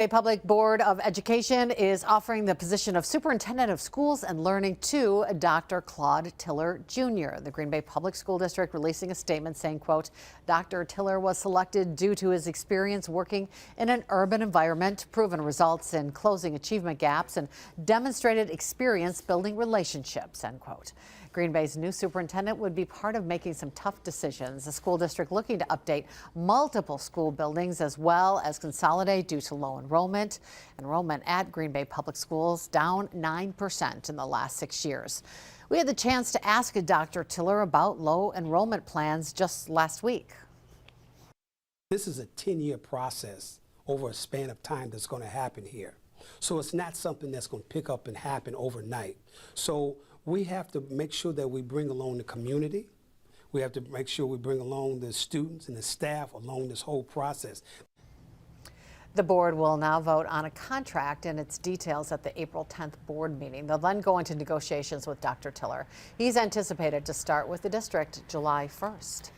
A Public Board of Education is offering the position of Superintendent of Schools and Learning to Dr. Claude Tiller Jr. The Green Bay Public School District releasing a statement saying, quote, Dr. Tiller was selected due to his experience working in an urban environment, proven results in closing achievement gaps, and demonstrated experience building relationships, end quote. Green Bay's new superintendent would be part of making some tough decisions. The school district looking to update multiple school buildings as well as consolidate due to low enrollment. Enrollment at Green Bay Public Schools down 9% in the last 6 years. We had the chance to ask Dr. Tiller about low enrollment plans just last week. This is a 10-year process over a span of time that's going to happen here. So it's not something that's going to pick up and happen overnight. So we have to make sure that we bring along the community. We have to make sure we bring along the students and the staff along this whole process. The board will now vote on a contract and its details at the April 10th board meeting. They'll then go into negotiations with Dr. Tiller. He's anticipated to start with the district July 1st.